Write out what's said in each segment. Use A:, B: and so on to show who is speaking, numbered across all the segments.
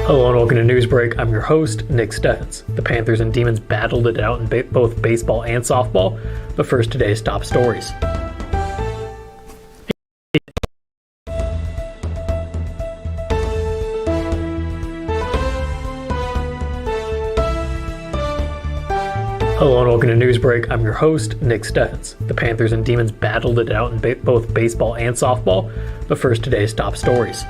A: Hello and welcome to Newsbreak. I'm your host, Nick Steffens. The Panthers and Demons battled it out in both baseball and softball, but first today's top stories. Hello and welcome to Newsbreak. I'm your host, Nick Steffens. The Panthers and Demons battled it out in both baseball and softball, but first today's top stories.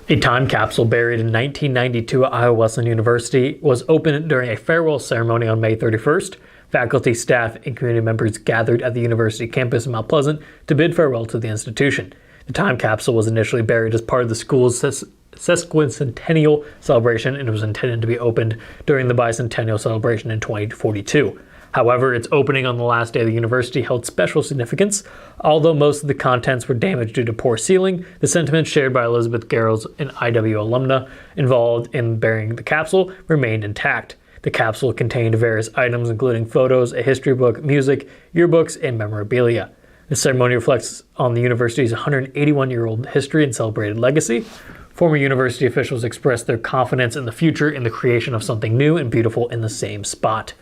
A: A time capsule buried in 1992 at Iowa Wesleyan University was opened during a farewell ceremony on May 31st. Faculty, staff, and community members gathered at the university campus in Mount Pleasant to bid farewell to the institution. The time capsule was initially buried as part of the school's sesquicentennial celebration and was intended to be opened during the bicentennial celebration in 2042. However, its opening on the last day of the university held special significance. Although most of the contents were damaged due to poor sealing, the sentiments shared by Elizabeth Garrels, an IW alumna involved in burying the capsule, remained intact. The capsule contained various items including photos, a history book, music, yearbooks, and memorabilia. The ceremony reflects on the university's 181-year-old history and celebrated legacy. Former university officials expressed their confidence in the future in the creation of something new and beautiful in the same spot.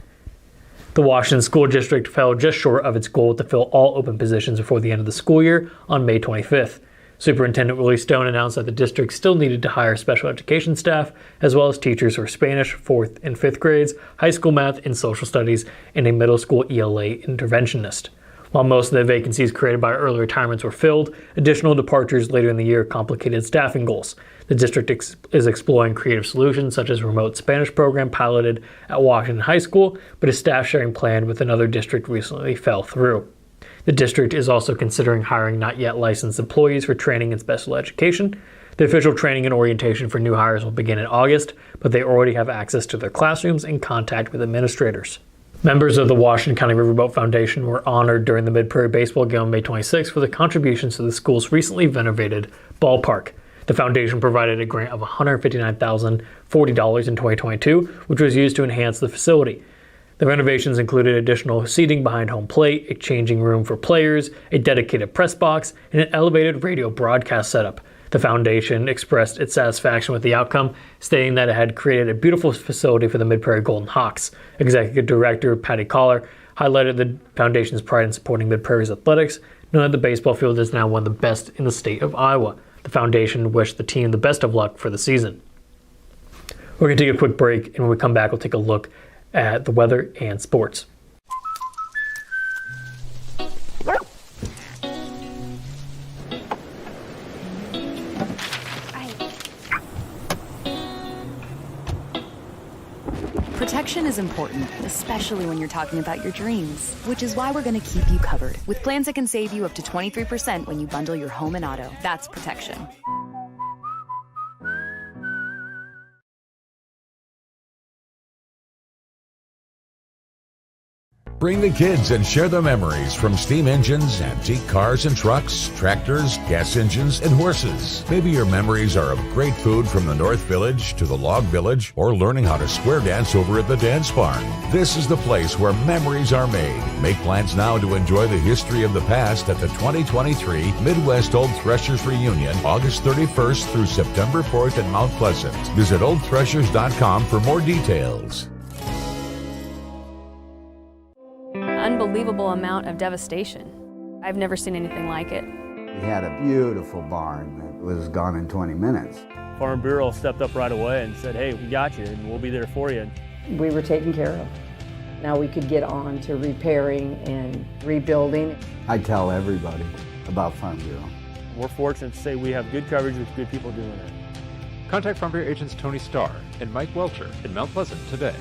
A: The Washington School District fell just short of its goal to fill all open positions before the end of the school year on May 25th. Superintendent Willie Stone announced that the district still needed to hire special education staff, as well as teachers for Spanish, 4th and 5th grades, high school math and social studies, and a middle school ELA interventionist. While most of the vacancies created by early retirements were filled, additional departures later in the year complicated staffing goals. The district is exploring creative solutions such as a remote Spanish program piloted at Washington High School, but a staff sharing plan with another district recently fell through. The district is also considering hiring not yet licensed employees for training in special education. The official training and orientation for new hires will begin in August, but they already have access to their classrooms and contact with administrators. Members of the Washington County Riverboat Foundation were honored during the Mid-Prairie Baseball game on May 26 for their contributions to the school's recently renovated ballpark. The foundation provided a grant of $159,040 in 2022, which was used to enhance the facility. The renovations included additional seating behind home plate, a changing room for players, a dedicated press box, and an elevated radio broadcast setup. The foundation expressed its satisfaction with the outcome, stating that it had created a beautiful facility for the Mid-Prairie Golden Hawks. Executive Director Patty Collar highlighted the foundation's pride in supporting Mid-Prairie's athletics, knowing that the baseball field is now one of the best in the state of Iowa. The foundation wished the team the best of luck for the season. We're going to take a quick break, and when we come back, we'll take a look at the weather and sports.
B: Protection is important, especially when you're talking about your dreams, which is why we're going to keep you covered with plans that can save you up to 23% when you bundle your home and auto. That's protection.
C: Bring the kids and share the memories from steam engines, antique cars and trucks, tractors, gas engines, and horses. Maybe your memories are of great food from the North Village to the Log Village, or learning how to square dance over at the Dance Barn. This is the place where memories are made. Make plans now to enjoy the history of the past at the 2023 Midwest Old Threshers Reunion, August 31st through September 4th in Mount Pleasant. Visit oldthreshers.com for more details.
D: Unbelievable amount of devastation. I've never seen anything like it.
E: We had a beautiful barn that was gone in 20 minutes.
F: Farm Bureau stepped up right away and said, hey, we got you and we'll be there for you.
G: We were taken care of. Now we could get on to repairing and rebuilding.
E: I tell everybody about Farm Bureau.
F: We're fortunate to say we have good coverage with good people doing it.
H: Contact Farm Bureau agents Tony Starr and Mike Welcher in Mount Pleasant today.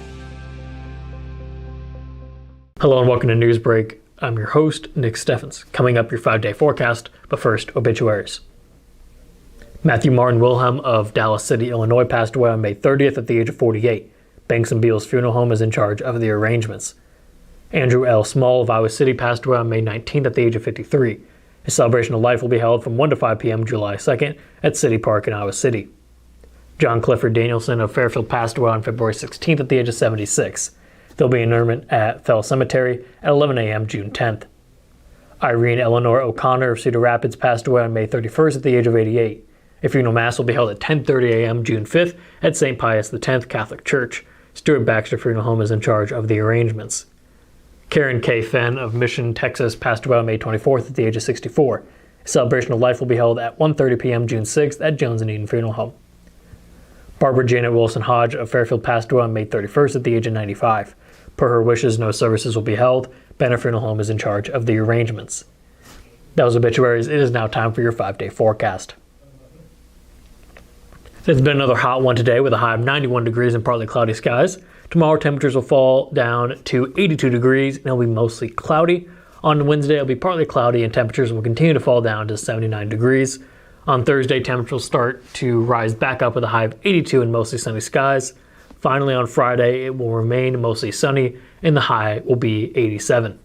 A: Hello and welcome to Newsbreak. I'm your host, Nick Steffens. Coming up, your 5-day forecast, but first, obituaries. Matthew Martin Wilhelm of Dallas City, Illinois, passed away on May 30th at the age of 48. Banks and Beals Funeral Home is in charge of the arrangements. Andrew L. Small of Iowa City passed away on May 19th at the age of 53. A celebration of life will be held from 1 to 5 p.m. July 2nd at City Park in Iowa City. John Clifford Danielson of Fairfield passed away on February 16th at the age of 76. There'll be an interment at Fell Cemetery at 11 a.m. June 10th. Irene Eleanor O'Connor of Cedar Rapids passed away on May 31st at the age of 88. A funeral mass will be held at 10:30 a.m. June 5th at St. Pius X Catholic Church. Stuart Baxter Funeral Home is in charge of the arrangements. Karen K. Fenn of Mission, Texas, passed away on May 24th at the age of 64. A celebration of life will be held at 1:30 p.m. June 6th at Jones and Eden Funeral Home. Barbara Janet Wilson Hodge of Fairfield passed away on May 31st at the age of 95. Per her wishes, no services will be held. Banner Funeral Home is in charge of the arrangements. That was obituaries. It is now time for your 5-day forecast. It's been another hot one today with a high of 91 degrees and partly cloudy skies. Tomorrow temperatures will fall down to 82 degrees and it'll be mostly cloudy. On Wednesday it'll be partly cloudy and temperatures will continue to fall down to 79 degrees. On Thursday temperatures will start to rise back up with a high of 82 and mostly sunny skies. Finally on Friday it will remain mostly sunny and the high will be 87.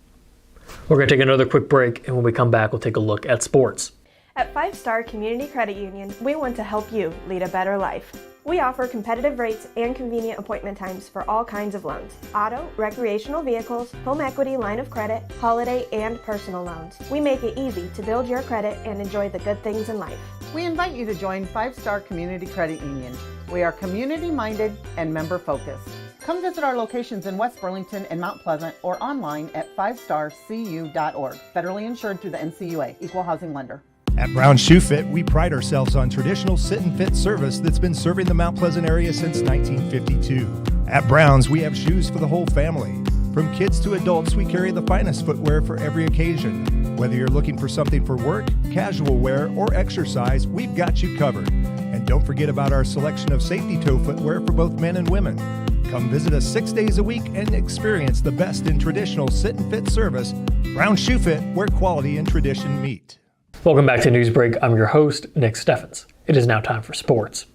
A: We're going to take another quick break and when we come back we'll take a look at sports.
I: At 5 Star Community Credit Union, we want to help you lead a better life. We offer competitive rates and convenient appointment times for all kinds of loans: auto, recreational vehicles, home equity, line of credit, holiday, and personal loans. We make it easy to build your credit and enjoy the good things in life.
J: We invite you to join 5 Star Community Credit Union. We are community-minded and member-focused. Come visit our locations in West Burlington and Mount Pleasant or online at 5starcu.org. Federally insured through the NCUA, Equal Housing Lender.
K: At Brown Shoe Fit, we pride ourselves on traditional sit and fit service that's been serving the Mount Pleasant area since 1952. At Brown's, we have shoes for the whole family. From kids to adults, we carry the finest footwear for every occasion. Whether you're looking for something for work, casual wear, or exercise, we've got you covered. And don't forget about our selection of safety toe footwear for both men and women. Come visit us 6 days a week and experience the best in traditional sit and fit service. Brown Shoe Fit, where quality and tradition meet.
A: Welcome back to Newsbreak. I'm your host, Nick Steffens. It is now time for sports.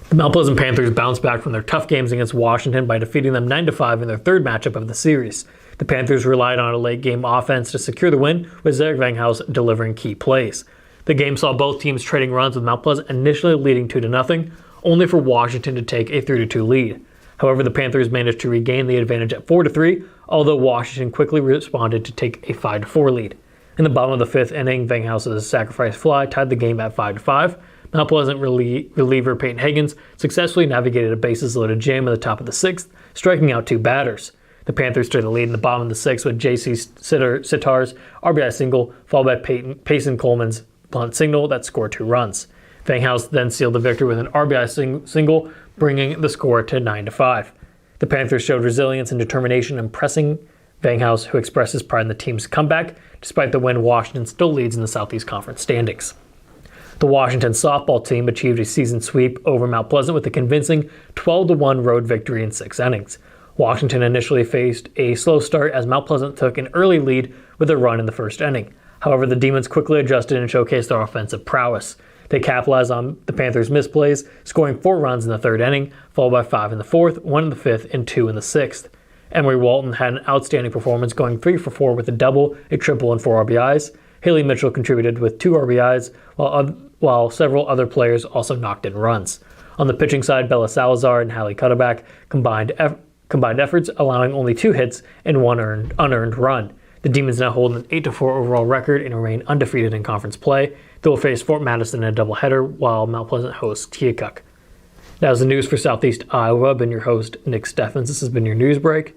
A: The Mount Pleasant Panthers bounced back from their tough games against Washington by defeating them 9-5 in their third matchup of the series. The Panthers relied on a late-game offense to secure the win, with Zarek Vanghaus delivering key plays. The game saw both teams trading runs, with Mount Pleasant initially leading 2-0, only for Washington to take a 3-2 lead. However, the Panthers managed to regain the advantage at 4-3, although Washington quickly responded to take a 5-4 lead. In the bottom of the fifth inning, Vanghaus' sacrifice fly tied the game at 5-5. Mount Pleasant reliever Peyton Higgins successfully navigated a bases-loaded jam at the top of the sixth, striking out 2 batters. The Panthers took the lead in the bottom of the sixth with J.C. Sitar's RBI single, followed by Payson Coleman's blunt signal that scored 2 runs. Vanghaus then sealed the victory with an RBI single, bringing the score to 9-5. The Panthers showed resilience and determination in pressing Vanghaus, who expressed his pride in the team's comeback. Despite the win, Washington still leads in the Southeast Conference standings. The Washington softball team achieved a season sweep over Mount Pleasant with a convincing 12-1 road victory in 6 innings. Washington initially faced a slow start as Mount Pleasant took an early lead with a run in the first inning. However, the Demons quickly adjusted and showcased their offensive prowess. They capitalized on the Panthers' misplays, scoring 4 runs in the third inning, followed by 5 in the fourth, 1 in the fifth, and 2 in the sixth. Emery Walton had an outstanding performance, going 3 for 4 with a double, a triple, and 4 RBIs. Haley Mitchell contributed with 2 RBIs, while several other players also knocked in runs. On the pitching side, Bella Salazar and Hallie Cutterback combined efforts, allowing only 2 hits and 1 unearned run. The Demons now hold an 8-4 overall record and remain undefeated in conference play. They will face Fort Madison in a doubleheader, while Mount Pleasant hosts Keokuk. That was the news for Southeast Iowa. I've been your host, Nick Steffens. This has been your News Break.